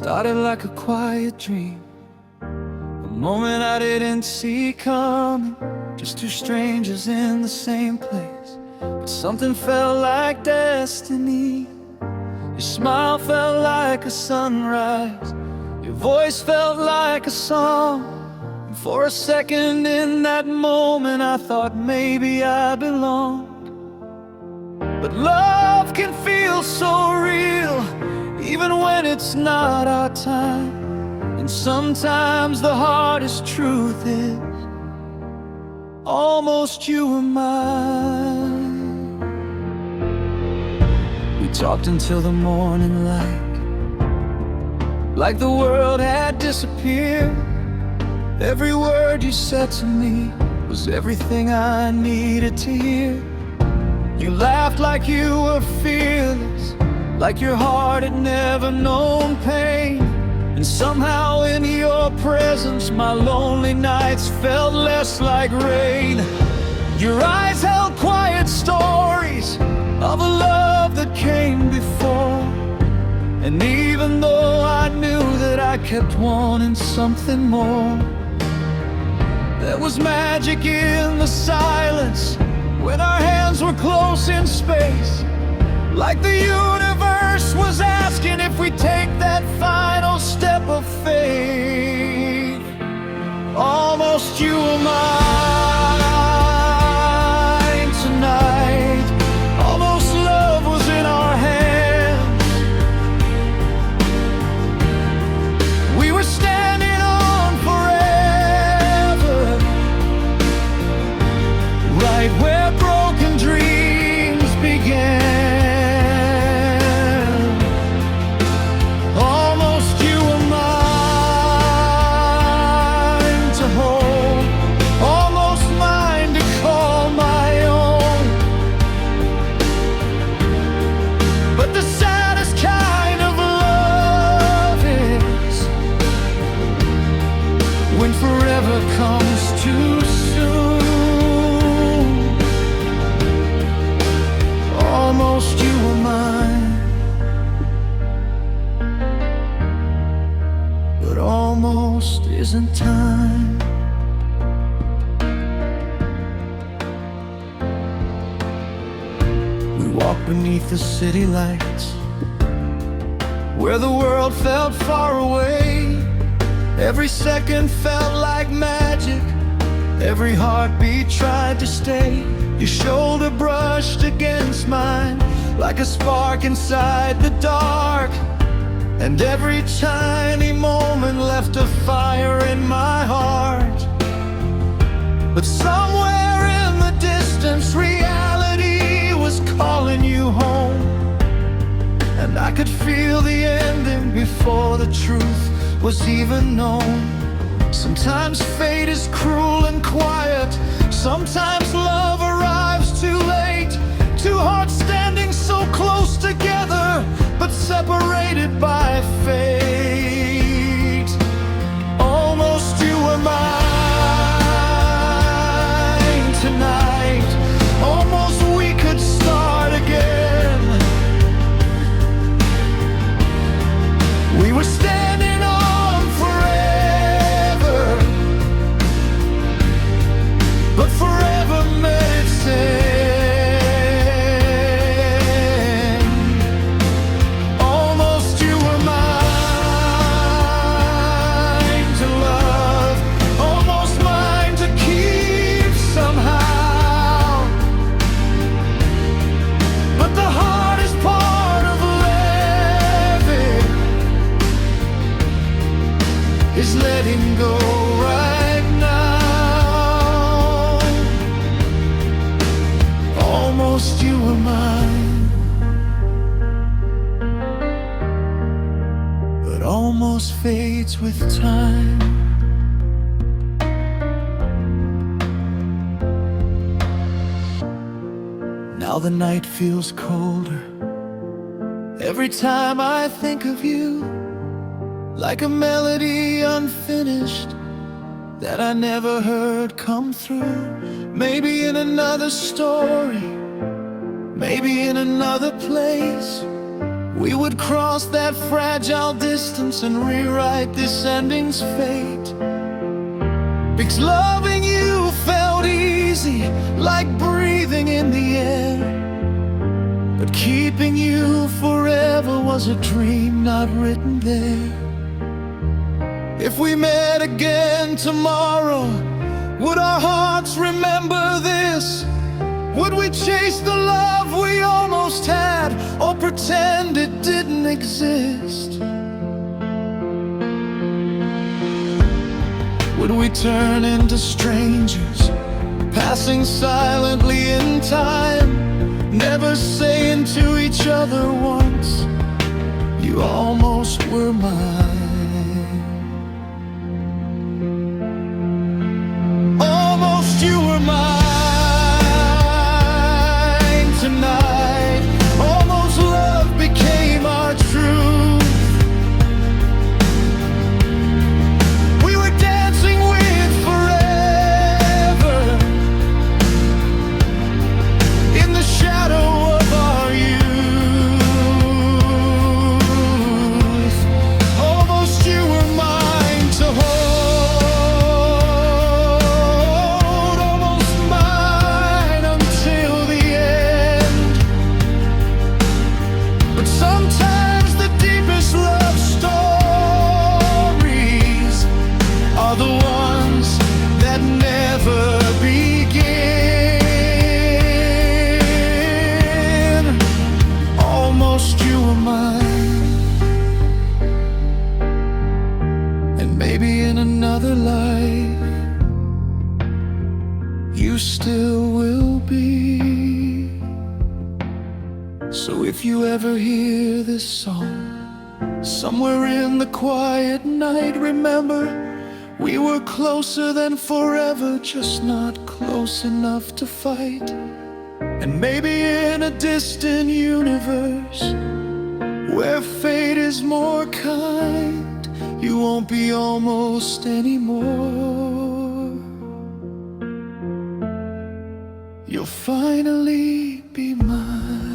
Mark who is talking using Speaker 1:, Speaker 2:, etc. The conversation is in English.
Speaker 1: Started like a quiet dream, a moment I didn't see coming. Just two strangers in the same place, but something felt like destiny. Your smile felt like a sunrise, your voice felt like a song. And for a second in that moment I thought maybe I belonged. But love can feel so real, even when it's not our time. And sometimes the hardest truth is almost you were mine. We talked until the morning light, like the world had disappeared. Every word you said to me was everything I needed to hear. You laughed like you were fearless, like your heart had never known pain. And somehow in your presence my lonely nights felt less like rain. Your eyes held quiet stories of a love that came before. And even though I knew that I kept wanting something more, there was magic in the silence when our hands were close in space. Like the universe was asking if we take that final step of faith. Almost you were mine tonight. Almost love was in our hands. We were standing on forever, right where broken dreams began. When forever comes too soon, almost you were mine, but almost isn't time. We walked beneath the city lights, where the world felt far away. Every second felt like magic, every heartbeat tried to stay. Your shoulder brushed against mine, like a spark inside the dark. And every tiny moment left a fire in my heart. But somewhere in the distance, reality was calling you home. And I could feel the ending before the truth was even known. Sometimes fate is cruel and quiet, sometimes love arrives too late. Two hearts standing so close together, but separated by fate. Almost you were mine tonight. Almost we could start again. We were standing on forever, but forever medicine. Almost you were mine to love, almost mine to keep somehow. But the hardest part of living is letting go right now. Almost you were mine, but almost fades with time. Now the night feels colder every time I think of you, like a melody unfinished that I never heard come through. Maybe in another story, maybe in another place, we would cross that fragile distance and rewrite this ending's fate. Because loving you felt easy, like breathing in the air. But keeping you forever was a dream not written there. If we met again tomorrow, would our hearts remember this? Would we chase the love we almost had, or pretend it didn't exist? Would we turn into strangers, passing silently in time, never saying to each other once, you almost were mine? Almost you were mine tonight. Almost love became our truth. We were dancing with forever in the shadow of our youth. Almost you were mine to hold, almost mine until the end. But sometimes the deepest love stories are the ones that never begin. Almost you were mine, and maybe in another life you still will be. So if you ever hear this song somewhere in the quiet night, remember, we were closer than forever, just not close enough to fight. And maybe in a distant universe where fate is more kind, you won't be almost anymore. You'll finally be mine.